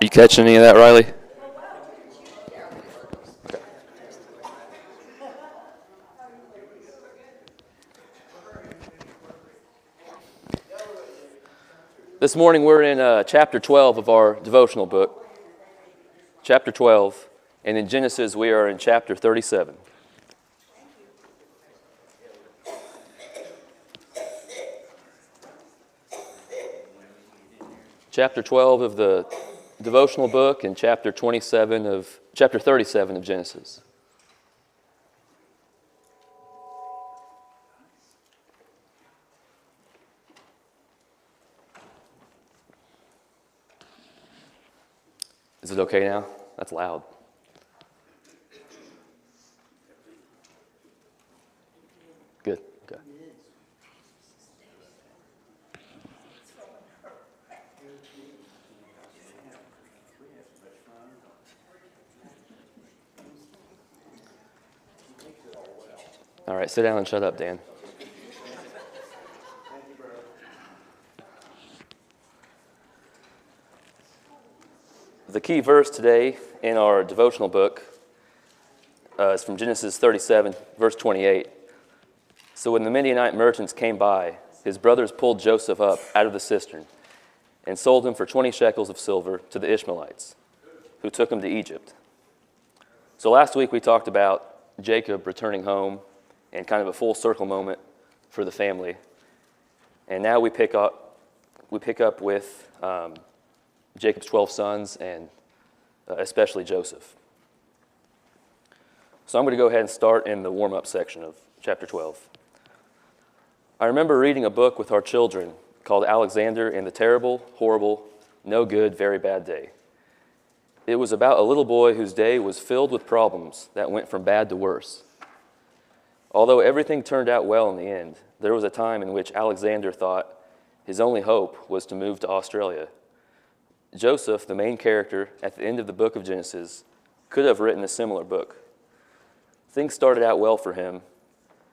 You catching any of that, Riley? This morning we're in chapter 12 of our devotional book. Chapter 12. And in Genesis we are in chapter 37. Chapter 12 of the devotional book and chapter 37 of chapter 37 of Genesis. Is it okay now? That's loud. Good. Okay. All right, sit down and shut up, Dan. The key verse today in our devotional book is from Genesis 37, verse 28. So when the Midianite merchants came by, his brothers pulled Joseph up out of the cistern and sold him for 20 shekels of silver to the Ishmaelites, who took him to Egypt. So last week we talked about Jacob returning home and kind of a full circle moment for the family. And now we pick up with Jacob's 12 sons and especially Joseph. So I'm going to go ahead and start in the warm-up section of chapter 12. I remember reading a book with our children called Alexander and the Terrible, Horrible, No Good, Very Bad Day. It was about a little boy whose day was filled with problems that went from bad to worse. Although everything turned out well in the end, there was a time in which Alexander thought his only hope was to move to Australia. Joseph, the main character at the end of the book of Genesis, could have written a similar book. Things started out well for him,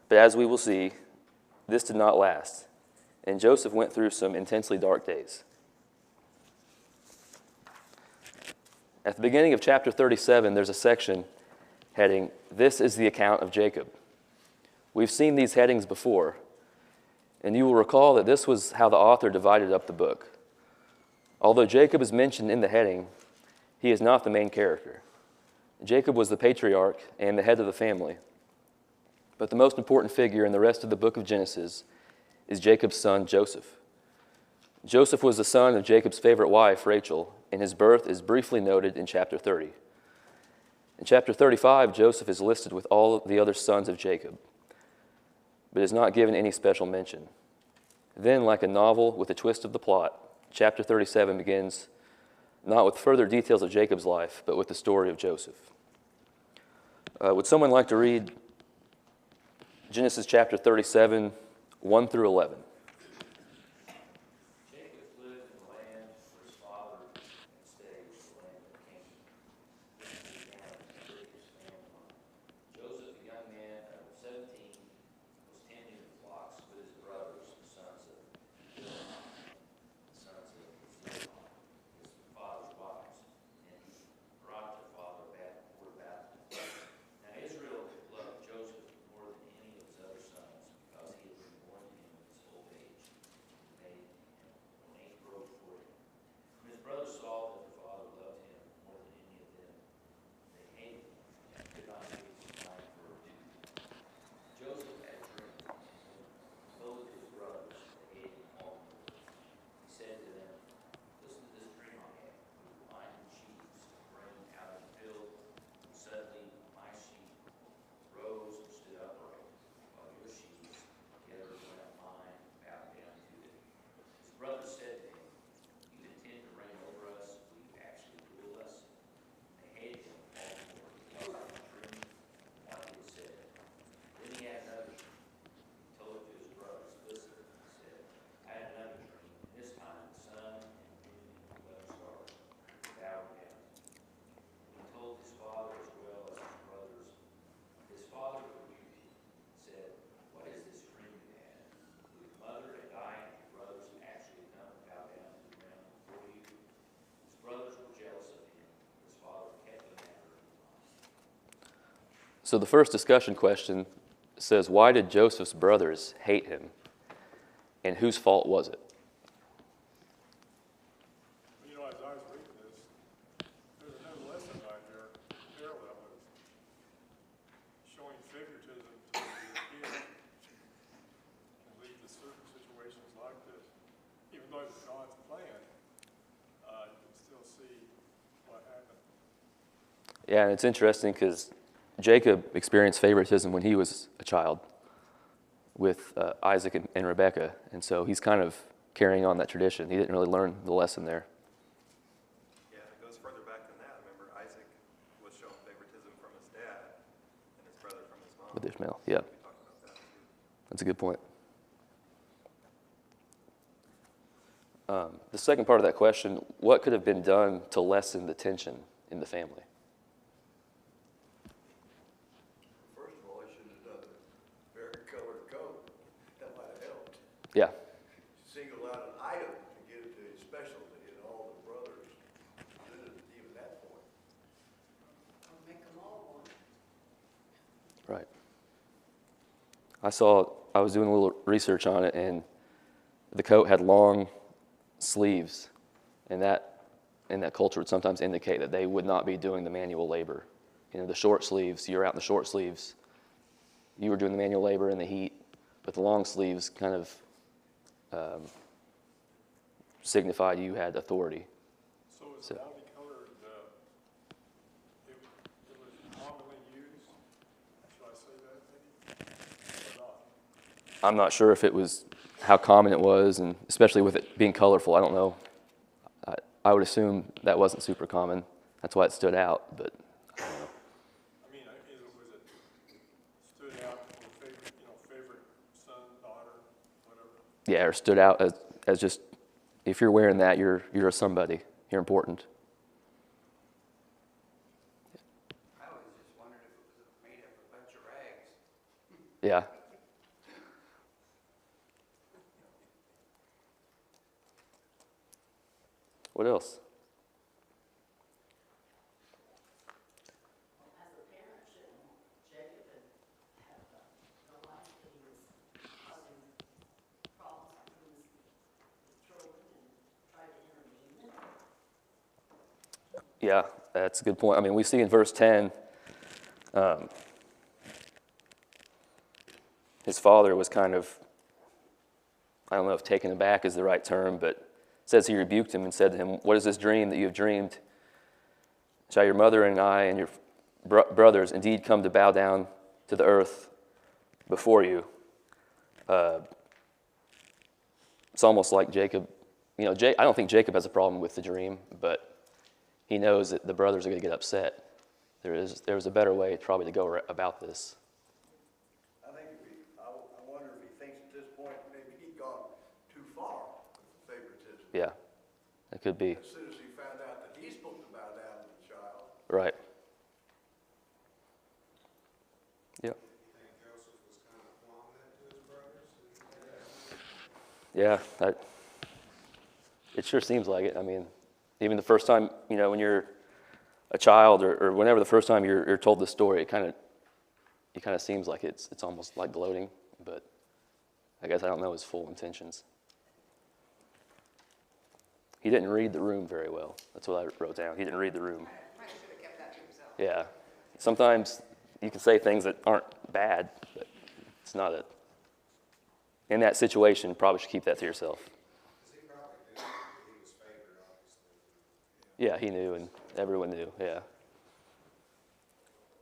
but as we will see, this did not last, and Joseph went through some intensely dark days. At the beginning of chapter 37, there's a section heading, "This is the account of Jacob." We've seen these headings before, and you will recall that this was how the author divided up the book. Although Jacob is mentioned in the heading, he is not the main character. Jacob was the patriarch and the head of the family. But the most important figure in the rest of the book of Genesis is Jacob's son, Joseph. Joseph was the son of Jacob's favorite wife, Rachel, and his birth is briefly noted in chapter 30. In chapter 35, Joseph is listed with all the other sons of Jacob, but is not given any special mention. Then, like a novel with a twist of the plot, chapter 37 begins not with further details of Jacob's life, but with the story of Joseph. Would someone like to read Genesis chapter 37, 1 through 11? So the first discussion question says, why did Joseph's brothers hate him? And whose fault was it? As I was reading this, there's another lesson right there, parallel with showing favoritism to your kid can lead to certain situations like this. Even though it's God's plan, you can still see what happened. Yeah, and it's interesting because Jacob experienced favoritism when he was a child with Isaac and Rebekah, and so he's kind of carrying on that tradition. He didn't really learn the lesson there. Yeah, it goes further back than that. Remember, Isaac was shown favoritism from his dad and his brother from his mom. With Ishmael, yeah. We talked about that too. That's a good point. The second part of that question, what could have been done to lessen the tension in the family? First of all, I should have done a varicolored coat. That might have helped. Yeah, Single out an item to get it to his specialty, and all the brothers did it even that point. Or make them all one. right. I was doing a little research on it, and the coat had long sleeves, and that in that culture would sometimes indicate that they would not be doing the manual labor. The short sleeves, you're out in the short sleeves, you were doing the manual labor in the heat, but the long sleeves kind of signified you had authority. So is multicolored, it was commonly used? Should I say that maybe? Or not? I'm not sure if it was how common it was, and especially with it being colorful, I don't know. I would assume that wasn't super common. That's why it stood out, but I don't know. I mean, was it stood out for favorite son, daughter, whatever? Yeah, or stood out as just, if you're wearing that, you're a somebody. You're important. I always just wondered if it was made up of a bunch of rags. Yeah. What else? Well, as a parent, shouldn't Jacob have realized that he was causing problems between his children and tried to intervene in it? Yeah, that's a good point. I mean, we see in verse 10, his father was kind of, I don't know if taken aback is the right term, but it says he rebuked him and said to him, "What is this dream that you have dreamed? Shall your mother and I and your brothers indeed come to bow down to the earth before you?" It's almost like Jacob, I don't think Jacob has a problem with the dream, but he knows that the brothers are going to get upset. There's a better way probably to go about this. I wonder if he thinks at this point maybe he'd gone too far with the favoritism. Yeah, that could be. As soon as he found out that he's supposed to bow down to the child. Right. Yeah. You think Joseph was kind of flaunting that to his brothers? Yeah, it sure seems like it. I mean, even the first time, when you're a child or whenever the first time you're told the story, it kind of seems like it's almost like gloating, but I guess I don't know his full intentions. He didn't read the room very well. That's what I wrote down. He didn't read the room. Might should have kept that to himself. Yeah. Sometimes you can say things that aren't bad, but it's not a. In that situation, probably should keep that to yourself. Because he probably knew that he was favored, obviously. Yeah, he knew, and everyone knew, yeah.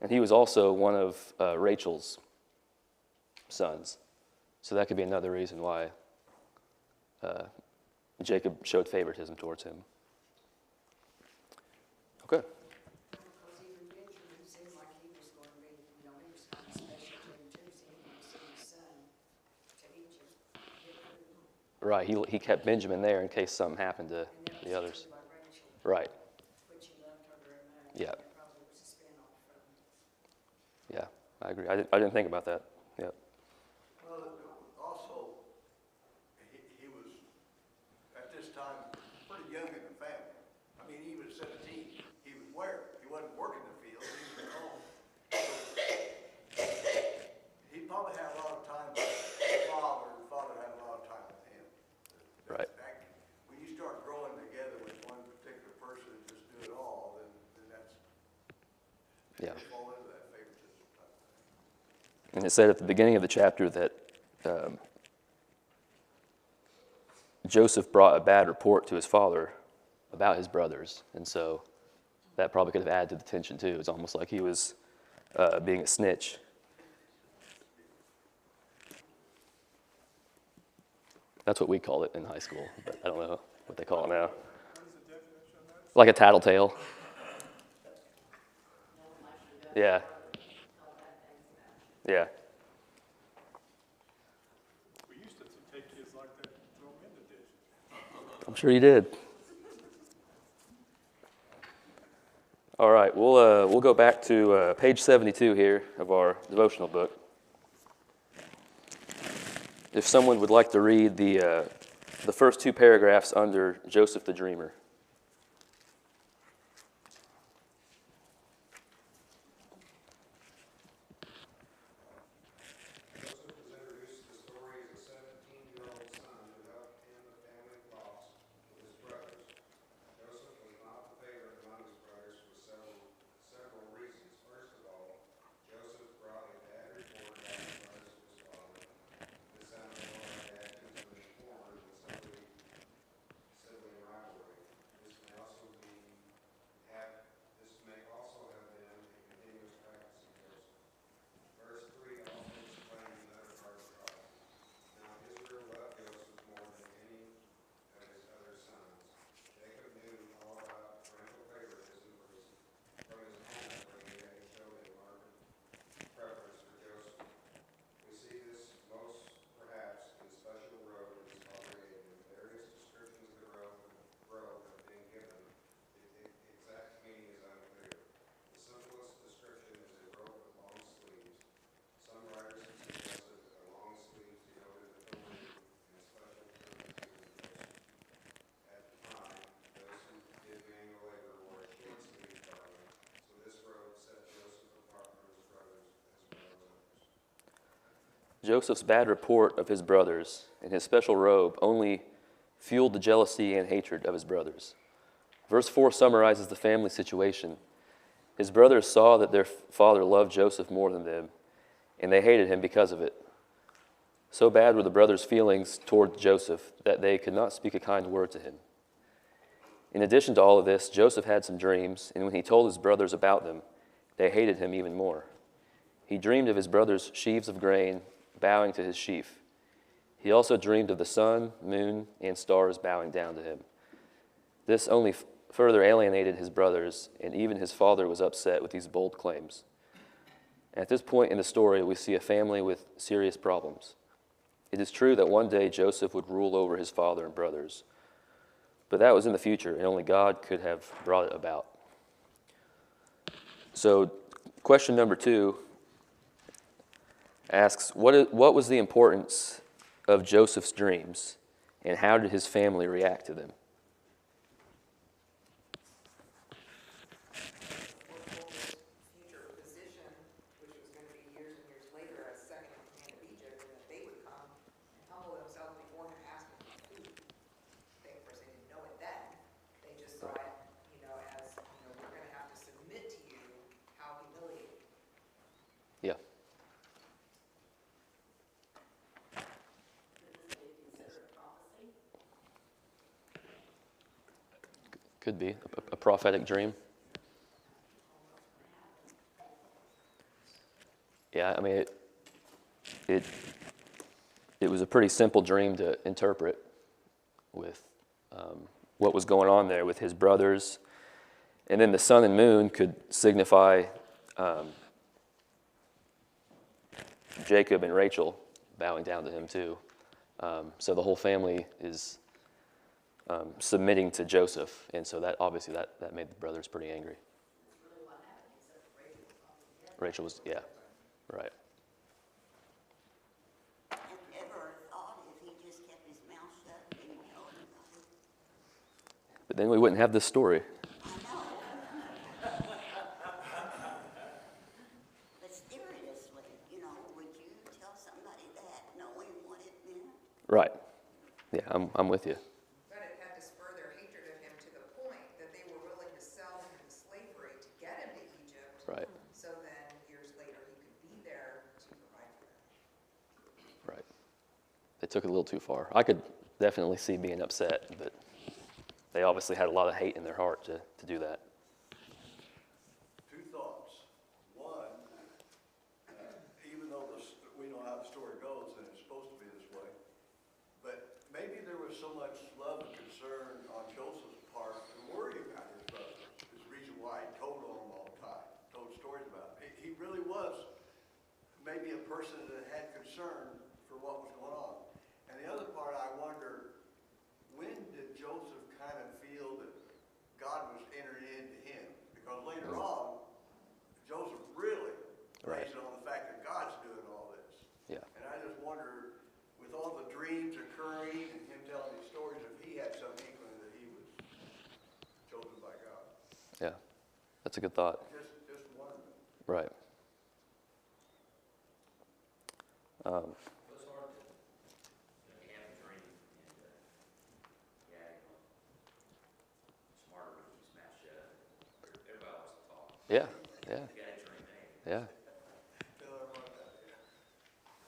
And he was also one of Rachel's sons. So that could be another reason why Jacob showed favoritism towards him. Okay. Because even Benjamin seemed like he was going to be, he was kind of special to him too, so he wanted to send his son to Egypt. Right, he kept Benjamin there in case something happened to And that the was others. true by Rachel, Right, which he loved her very much. Yeah. That probably was a spin-off from. yeah, I agree. I didn't think about that. Yeah. Well, also, he was, at this time, pretty young in the family. I mean, he was 17. He was where? He wasn't working the field. He was at home. Yeah. fall into that favoritism type of thing. And it said at the beginning of the chapter that Joseph brought a bad report to his father about his brothers. And so that probably could have added to the tension too. It's almost like he was being a snitch. That's what we called it in high school, but I don't know what they call it now. What is the definition of that? Like a tattletale. Yeah. Yeah. We used to take kids like that and throw them in the ditch. I'm sure you did. All right, we'll go back to page 72 here of our devotional book. If someone would like to read the first two paragraphs under Joseph the Dreamer. Joseph was introduced to the story as a 17-year-old son who helped in the family plots with his brothers. Joseph was not the favorite among his brothers for several reasons. First of all, Joseph brought a bad report about the brothers of his father. This sounded more like baptism forward than sibling rivalry. This may also have been a continuous practice of Joseph. Verse 3 also explains another part of the problem. Now Israel loved Joseph more than any of his other sons. Jacob knew all about parental favoritism from his own upbringing, yet he showed a marked preference for Joseph. We see this most perhaps in the special robe his father gave him. Various descriptions of the robe have been given. The exact meaning is unclear. The simplest description is a robe with long sleeves. Some writers have suggested that the long sleeves denoted authority and special privileges of Joseph. At the time, those who did manual labor wore a short-sleeved garment, so this robe set Joseph apart from his brothers as well as others. Joseph's bad report of his brothers and his special robe only fueled the jealousy and hatred of his brothers. Verse 4 summarizes the family situation. His brothers saw that their father loved Joseph more than them, and they hated him because of it. So bad were the brothers' feelings toward Joseph that they could not speak a kind word to him. In addition to all of this, Joseph had some dreams, and when he told his brothers about them, they hated him even more. He dreamed of his brothers' sheaves of grain bowing to his sheaf. He also dreamed of the sun, moon, and stars bowing down to him. This only further alienated his brothers, and even his father was upset with these bold claims. At this point in the story, we see a family with serious problems. It is true that one day Joseph would rule over his father and brothers, but that was in the future, and only God could have brought it about. So, question number 2 asks, what was the importance of Joseph's dreams, and how did his family react to them? Future position, which was going to be years and years later as second in command of Egypt, and that they would come and humble themselves before him, ask him for food. They, of course, they didn't know it then. They just saw it, as, we're going to have to submit to you. How humiliating. Yeah. Could be a prophetic dream. Yeah, I mean, it was a pretty simple dream to interpret with what was going on there with his brothers. And then the sun and moon could signify Jacob and Rachel bowing down to him too. So the whole family is submitting to Joseph, and so that obviously that made the brothers pretty angry. Rachel was, yeah, right. Have you ever thought if he just kept his mouth shut and didn't tell anybody? But then we wouldn't have this story. I know. But seriously, would you tell somebody that knowing what it meant? Right. Yeah, I'm with you. But it had to spur their hatred of him to the point that they were willing to sell him into slavery to get him to Egypt. Right. they took it a little too far. I could definitely see being upset, but they obviously had a lot of hate in their heart to do that. Two thoughts. One, even though we know how the story goes, and it's supposed to be this way, but maybe there was so much love and concern on Joseph's part to worry about his brother. Is the reason why he told on him all the time, told stories about him. He really was maybe a person that had concern for what was going on. And the other part, I wonder, when did Joseph kind of feel that God was entering into him? Because later on, Joseph really Right. lays it on the fact that God's doing all this. Yeah. And I just wonder, with all the dreams occurring and him telling these stories, if he had some inkling that he was chosen by God. Yeah. That's a good thought. Just wondering. Right. It was hard to, you have a dream and, smarter when you smash shut. Everybody wants to talk. Yeah. Yeah. You got a dream, Yeah. Tell everyone that, yeah.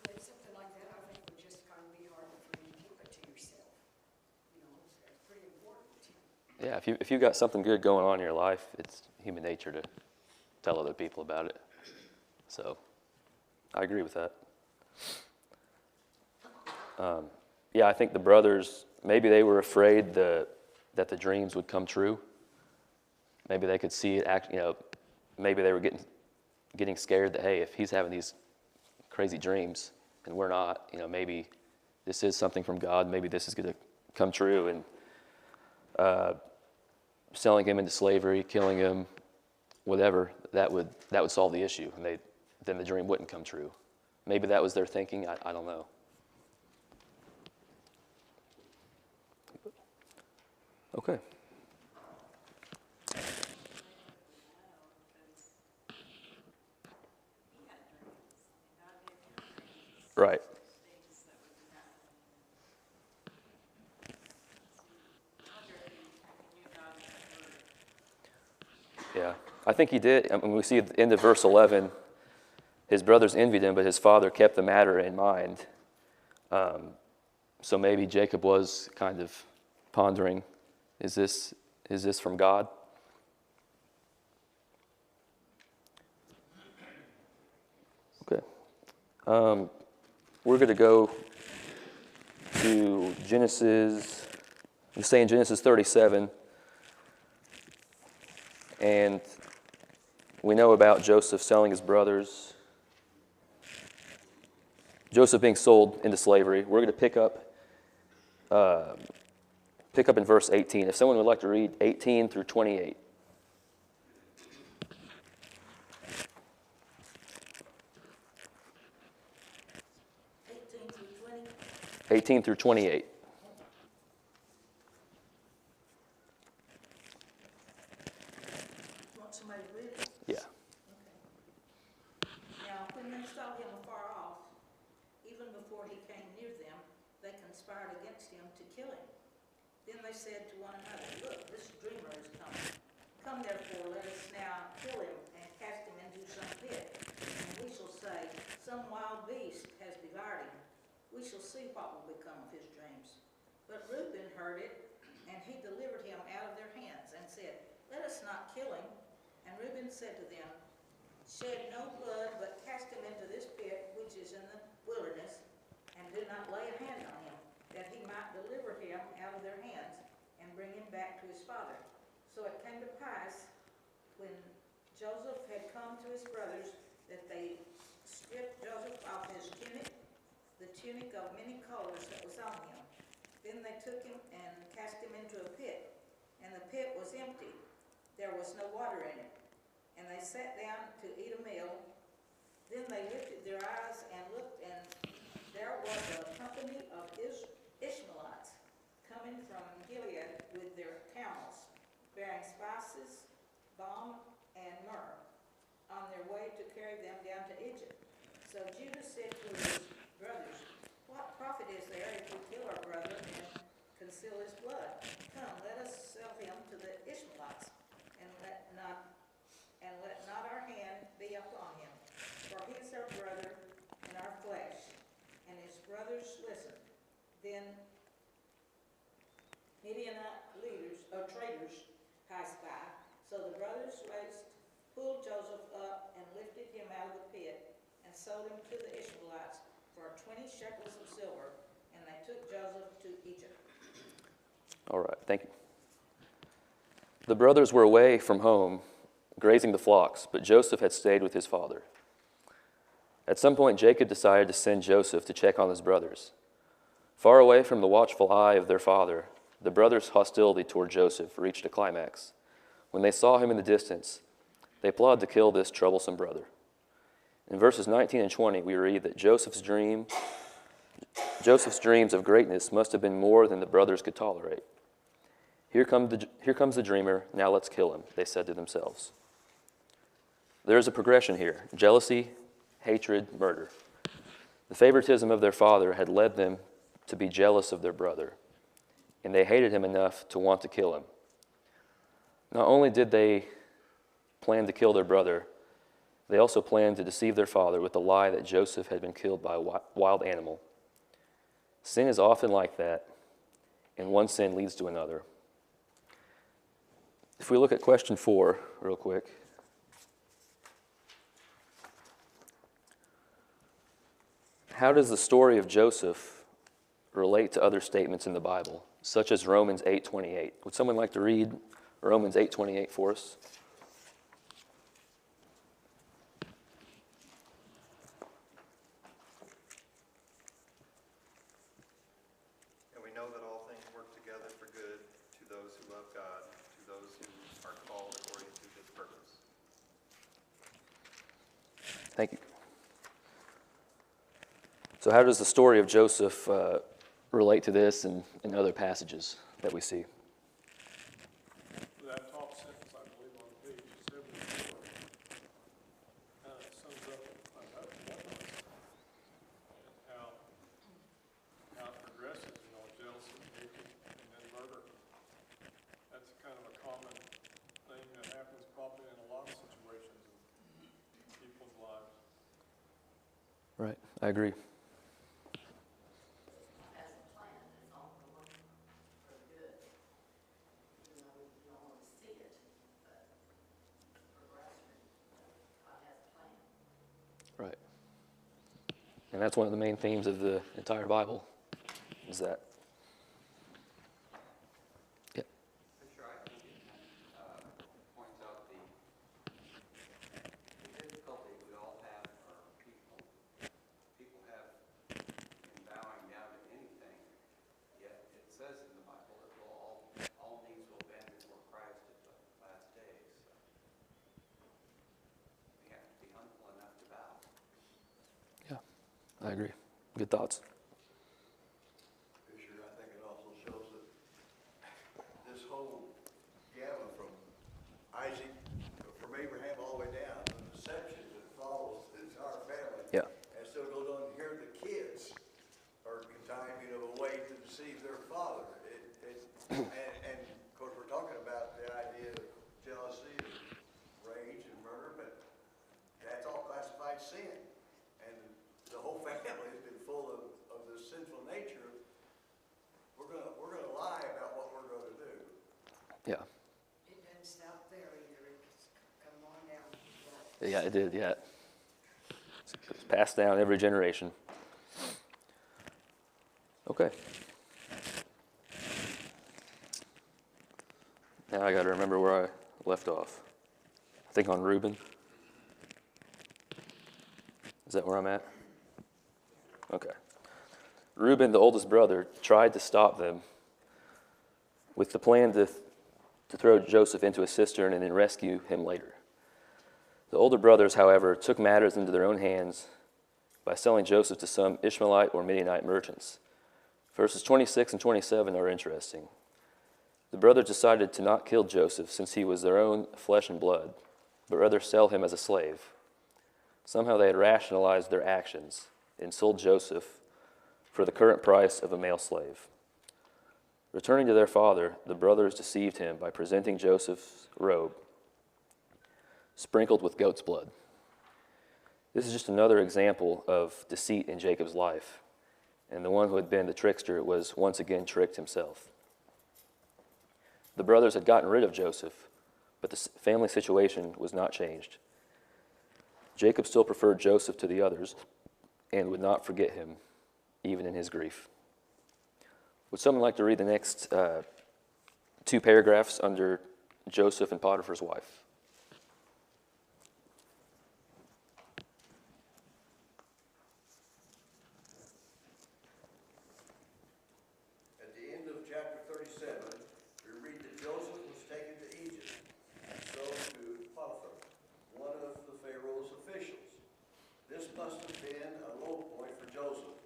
With something like that, I think would just kind of be hard for you to keep it to yourself. You know, it's pretty important. Yeah. If you got something good going on in your life, it's human nature to tell other people about it. So, I agree with that. Yeah, I think the brothers, maybe they were afraid that the dreams would come true. Maybe they could see it maybe they were getting scared that, hey, if he's having these crazy dreams and we're not, maybe this is something from God. Maybe this is going to come true. And selling him into slavery, killing him, whatever, that would solve the issue. And then the dream wouldn't come true. Maybe that was their thinking. I don't know. Okay. Right. Yeah, I think he did. I mean, we see at the end of verse 11, his brothers envied him, but his father kept the matter in mind. So maybe Jacob was kind of pondering, is this from God? Okay. We're going to go to Genesis, we say in Genesis 37, and we know about Joseph selling his brothers, Joseph being sold into slavery. We're going to pick up in verse 18. If someone would like to read 18 through 28. 18 through 28. Want somebody to read it? Yeah. Okay. Now, when they saw him afar off, even before he came near them, they conspired against him to kill him. Then they said to one another, "Look, this dreamer is coming. Come therefore, let us now kill him and cast him into some pit. And we shall say, some wild beast has devoured him. We shall see what will become of his dreams." But Reuben heard it, and he delivered him out of their hands, and said, "Let us not kill him." And Reuben said to them, "Shed no blood, but cast him into this pit which is in the wilderness, and do not lay a hand on him, that he might deliver him out of their hands, and bring him back to his father." So it came to pass, when Joseph had come to his brothers, that they stripped Joseph off his tunic, the tunic of many colors that was on him. Then they took him and cast him into a pit, and the pit was empty. There was no water in it. And they sat down to eat a meal. Then they lifted their eyes and looked, and there was a company of Ishmaelites coming from Gilead with their camels, bearing spices, balm, and myrrh, on their way to carry them down to Egypt. So Judah said to his brothers, "What profit is there if we kill our brother and conceal his blood? Come, let us sell him to the Ishmaelites, and let not our hand be upon him. For he is our brother and our flesh." And his brothers listened. then Midianite leaders, or traders, passed by. So the brothers pulled Joseph up and lifted him out of the pit and sold him to the Ishmaelites for 20 shekels of silver, and they took Joseph to Egypt. All right, thank you. The brothers were away from home, grazing the flocks, but Joseph had stayed with his father. At some point, Jacob decided to send Joseph to check on his brothers. Far away from the watchful eye of their father, the brothers' hostility toward Joseph reached a climax. When they saw him in the distance, they plotted to kill this troublesome brother. In verses 19 and 20, we read that Joseph's dreams of greatness must have been more than the brothers could tolerate. Here comes the dreamer, now let's kill him, they said to themselves. There is a progression here: jealousy, hatred, murder. The favoritism of their father had led them to be jealous of their brother, and they hated him enough to want to kill him. Not only did they plan to kill their brother, they also planned to deceive their father with the lie that Joseph had been killed by a wild animal. Sin is often like that, and one sin leads to another. If we look at question 4 real quick. How does the story of Joseph relate to other statements in the Bible, such as Romans 8:28? Would someone like to read Romans 8:28 for us? And we know that all things work together for good to those who love God, to those who are called according to his purpose. Thank you. So how does the story of Joseph relate to this and other passages that we see? That top sentence, I believe, on page 74, sums up enough and how it progresses, jealousy, hatred, and then murder. That's kind of a common thing that happens probably in a lot of situations in people's lives. Right, I agree. As a plan, it's all going for good. Even though we don't always see it, but progression, God has a plan. Right. And that's one of the main themes of the entire Bible, is that. Yeah. Sure, I think it points out the difficulty we all have, or people have in bowing down to anything. Yet it says in the Bible that all knees will bend before Christ at the last days. So we have to be humble enough to bow. Yeah, I agree. Good thoughts. Fisher, I think it also shows that this whole gamut from Isaac, from Abraham all the way down, the deceptions that follows the entire family. Yeah. And still goes on, here the kids are contriving a way to deceive their father. And of course, we're talking about the idea of jealousy, and rage, and murder, but that's all classified sin. And the whole family has been full of this sinful nature. We're gonna lie about what we're gonna do. Yeah. It didn't stop there either, it's come on down. Yeah, it did, yeah. It's passed down every generation. Okay. Now I got to remember where I left off. I think on Reuben. Is that where I'm at? Okay. Reuben, the oldest brother, tried to stop them with the plan to throw Joseph into a cistern and then rescue him later. The older brothers, however, took matters into their own hands by selling Joseph to some Ishmaelite or Midianite merchants. Verses 26 and 27 are interesting. The brothers decided to not kill Joseph since he was their own flesh and blood, but rather sell him as a slave. Somehow they had rationalized their actions and sold Joseph for the current price of a male slave. Returning to their father, the brothers deceived him by presenting Joseph's robe sprinkled with goat's blood. This is just another example of deceit in Jacob's life. and the one who had been the trickster was once again tricked himself. The brothers had gotten rid of Joseph, but the family situation was not changed. Jacob still preferred Joseph to the others and would not forget him, even in his grief. Would someone like to read the next 2 paragraphs under Joseph and Potiphar's wife? At the end of chapter 37, we read that Joseph was taken to Egypt and sold to Potiphar, one of the Pharaoh's officials. This must have been a low point for Joseph.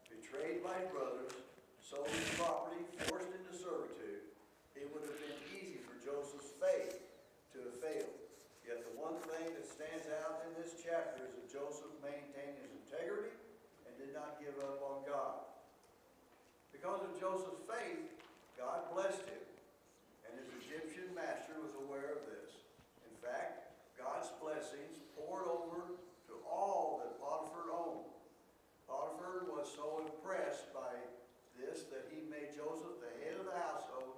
Betrayed by his brothers, sold his property, forced into servitude, it would have been easy for Joseph's faith to have failed. Yet the one thing that stands out in this chapter is that Joseph maintained his integrity and did not give up on God. Because of Joseph's faith, God blessed him, and his Egyptian master was aware of this. In fact, God's blessings poured over to all that Potiphar owned. Potiphar was so impressed by this that he made Joseph the head of the household.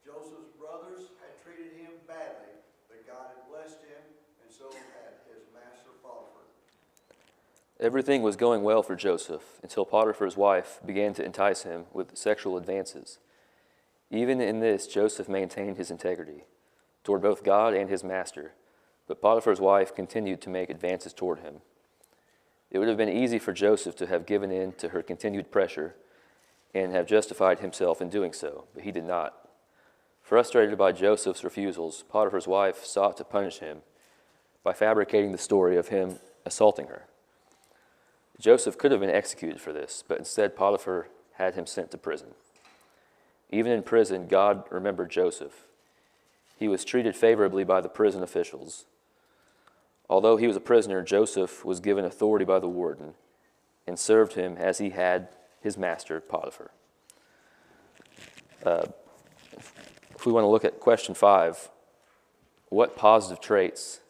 Joseph's brothers had treated him badly, but God had blessed him, and so had his master Potiphar. Everything was going well for Joseph until Potiphar's wife began to entice him with sexual advances. Even in this, Joseph maintained his integrity toward both God and his master, but Potiphar's wife continued to make advances toward him. It would have been easy for Joseph to have given in to her continued pressure and have justified himself in doing so, but he did not. Frustrated by Joseph's refusals, Potiphar's wife sought to punish him by fabricating the story of him assaulting her. Joseph could have been executed for this, but instead Potiphar had him sent to prison. Even in prison, God remembered Joseph. He was treated favorably by the prison officials. Although he was a prisoner, Joseph was given authority by the warden and served him as he had his master, Potiphar. If we want to look at question 5, what positive traits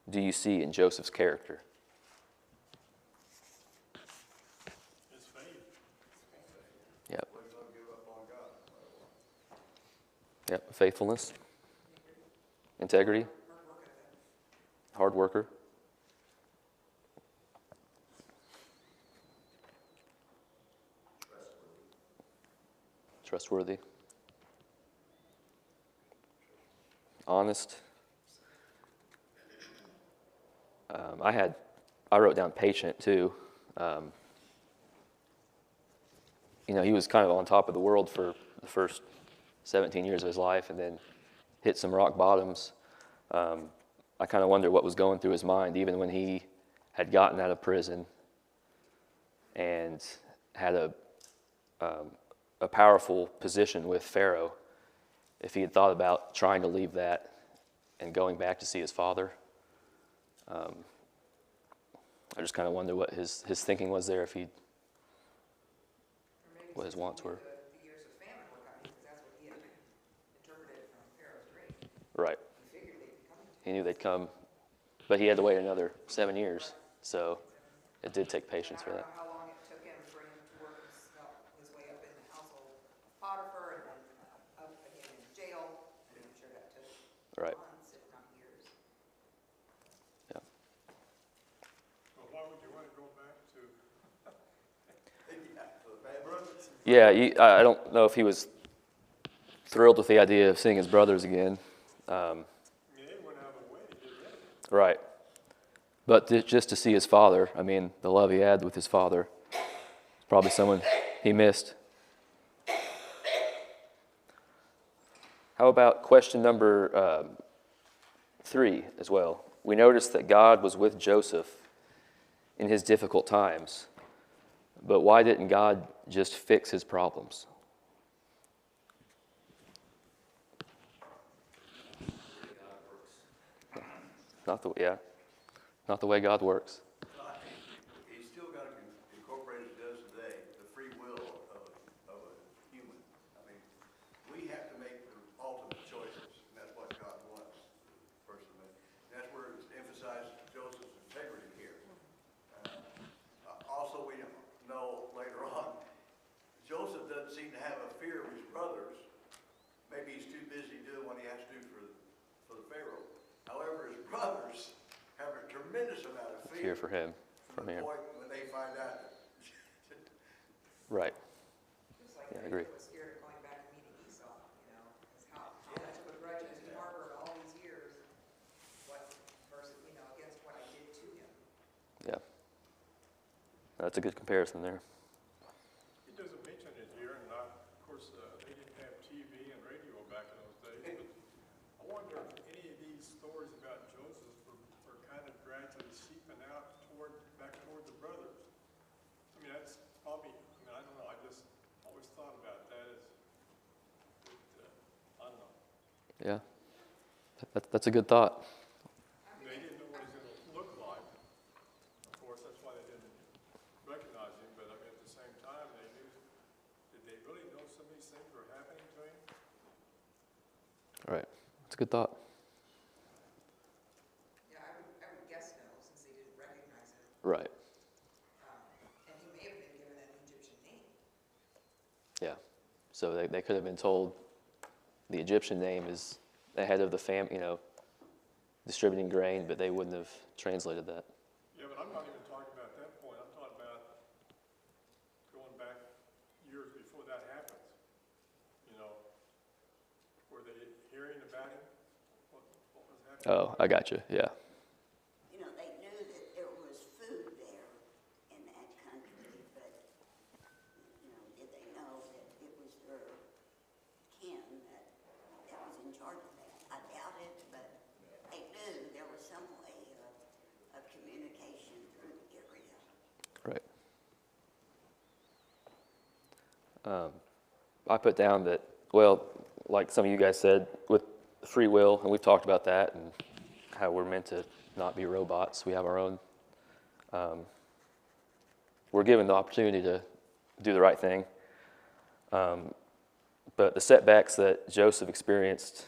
do you see in Joseph's character? His faith. Yep. But don't give up on God. Yep. Faithfulness, integrity, hard worker. Trustworthy. Honest. I wrote down patient too. He was kind of on top of the world for the first 17 years of his life and then hit some rock bottoms. I kind of wonder what was going through his mind, even when he had gotten out of prison and had a powerful position with Pharaoh, if he had thought about trying to leave that and going back to see his father. I just kind of wonder what his thinking was there, what his wants were. The years of famine were coming, because that's what he had interpreted from Pharaoh's dream. Right. He figured they'd be coming. He knew they'd come, but he had to wait another 7 years, so it did take patience for I that. don't know how long it took him for him to work his way up in the household of Potiphar and then up again in jail. And I'm sure that took Right. months, if not years. Yeah. Well, why would you want to go back to? Yeah, for the bad brothers. Yeah, I don't know if he was thrilled with the idea of seeing his brothers again. I mean, they went out of the way to get rid of it. Right. But just to see his father, I mean, the love he had with his father, probably someone he missed. How about question number 3 as well? We noticed that God was with Joseph in his difficult times, but why didn't God just fix his problems? Not the way God works. He's still got to incorporate, as he does today, the free will of a human. I mean, we have to make the ultimate choices, and that's what God wants, personally. And that's where it's emphasized Joseph's integrity here. Also, we know later on for him from The here. point when they find out. Right. Just like Yeah, I agree. Jacob was scared of going back and meeting Esau, you know, is how much of a grudge has he harbored all these years, what, versus, you know, against what I did to him. Yeah. That's a good comparison there. He doesn't mention it here, and of course, they didn't have TV and radio back in those days, but I wonder if any of these stories about Joseph were kind of gradually seeping out back toward the brothers. I mean, that's probably, I don't know, I just always thought about that as, I don't know. Yeah. That's a good thought. They didn't know what he's going to look like. Of course, that's why they didn't recognize him, but I mean, at the same time, they knew, did they really know some of these things were happening to him? Right. That's a good thought. Yeah, I would guess no, since they didn't recognize him. Right. And he may have been given an Egyptian name. Yeah. So they could have been told the Egyptian name is the head of the distributing grain, but they wouldn't have translated that. Yeah, but I'm not even talking about that point. I'm talking about going back years before that happens. You know, were they hearing about him? What was happening? Oh, I got you. Yeah. You know, they knew that there was food there in that country, but, you know, did they know that it was their kin that was in charge of that? I doubt it, but they knew there was some way of communication through the area. Right. I put down that, well, like some of you guys said, with free will, and we've talked about that and how we're meant to not be robots. We have our own. We're given the opportunity to do the right thing. But the setbacks that Joseph experienced,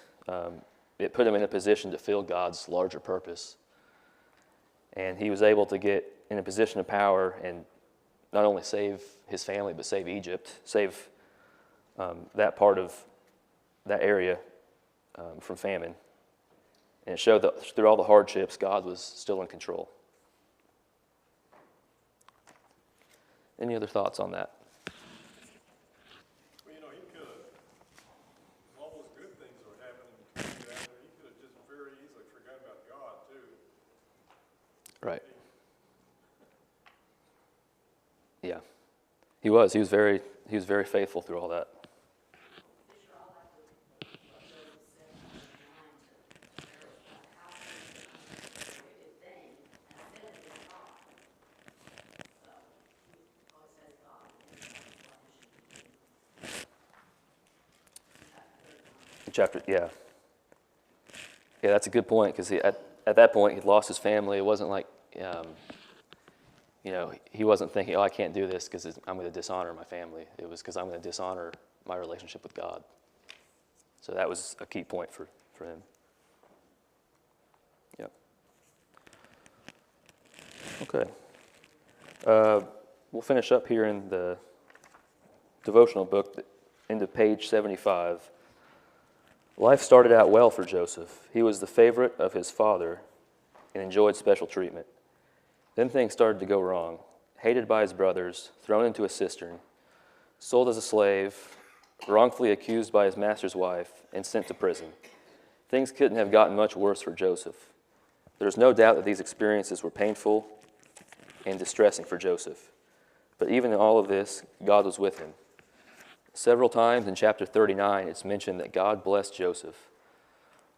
it put him in a position to feel God's larger purpose. And he was able to get in a position of power and not only save his family, but save Egypt, save that part of that area from famine. And it showed that through all the hardships, God was still in control. Any other thoughts on that? Well, you know, he could have, all those good things that were happening to him, he could have just very easily forgot about God, too. Right. Yeah. He was very faithful through all that. Yeah, that's a good point, because at that point he'd lost his family. It wasn't like, he wasn't thinking, I can't do this because I'm going to dishonor my family. It was because I'm going to dishonor my relationship with God. So that was a key point for him. Yep. Okay. We'll finish up here in the devotional book, into page 75. Life started out well for Joseph. He was the favorite of his father and enjoyed special treatment. Then things started to go wrong. Hated by his brothers, thrown into a cistern, sold as a slave, wrongfully accused by his master's wife, and sent to prison. Things couldn't have gotten much worse for Joseph. There's no doubt that these experiences were painful and distressing for Joseph. But even in all of this, God was with him. Several times in chapter 39, it's mentioned that God blessed Joseph.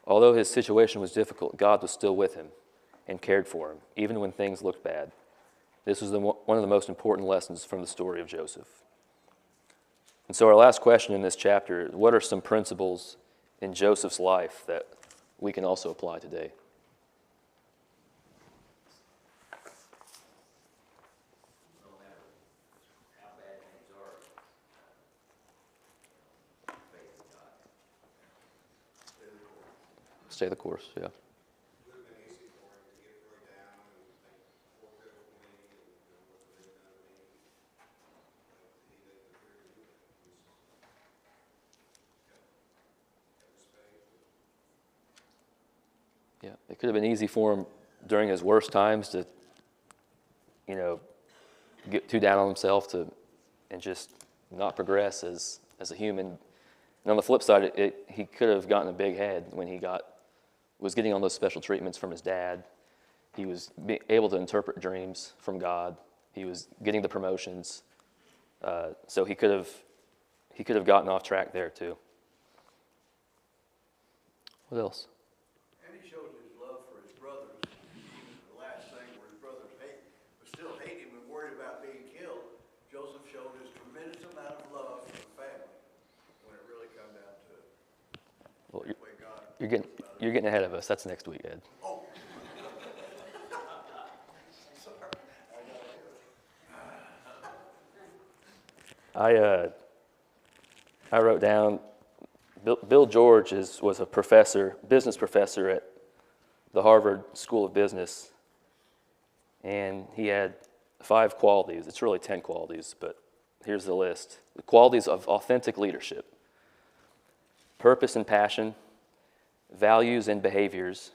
Although his situation was difficult, God was still with him and cared for him, even when things looked bad. This was one of the most important lessons from the story of Joseph. And so our last question in this chapter, what are some principles in Joseph's life that we can also apply today? No matter how bad things are, faith in God. Stay the course, yeah. It would have been easy for him to get really down and think, poor pitiful me, and what they've done to me. But he didn't appear to do that. He was kept his faith. Yeah, it could have been easy for him during his worst times to get too down on himself and just not progress as a human. And on the flip side, he could have gotten a big head when he was getting on those special treatments from his dad. He was able to interpret dreams from God. He was getting the promotions. So he could have gotten off track there too. What else? And he showed his love for his brothers, even the last thing where his brothers still hate him and worried about being killed. Joseph showed his tremendous amount of love for the family when it really come down to it. Well, That's the way God you're getting ahead of us. That's next week, Ed. Oh. Sorry. I wrote down Bill George was a business professor at the Harvard School of Business, and he had 5 qualities. It's really 10 qualities, but here's the list. The qualities of authentic leadership: purpose and passion, values and behaviors,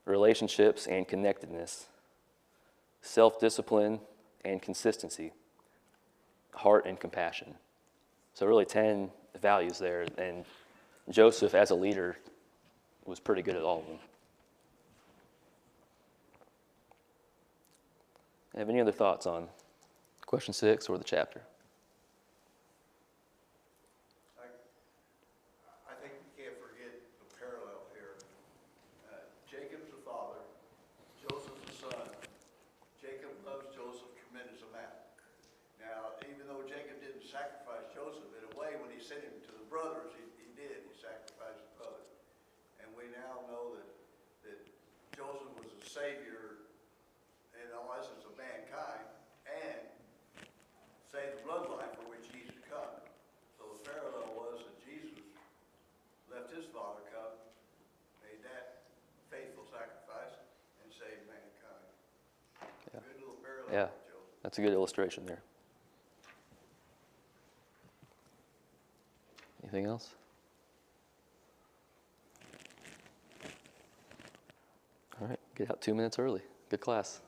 relationships and connectedness, self-discipline and consistency, heart and compassion. So really 10 values there, and Joseph as a leader was pretty good at all of them. Have any other thoughts on question 6 or the chapter? I think we can't forget the parallel here. Jacob's the father, Joseph's the son. Jacob loves Joseph tremendous amount. Now, even though Jacob didn't sacrifice Joseph, in a way, when he sent him to the brothers, he did. He sacrificed his brother. And we now know that Joseph was a savior in all essence of mankind and saved the bloodline for which Jesus come. So the parallel was that Jesus left his father come, made that faithful sacrifice, and saved mankind. Yeah. Good little parallel, Yeah, Joseph. that's a good illustration there. Anything else? All right, get out 2 minutes early. Good class.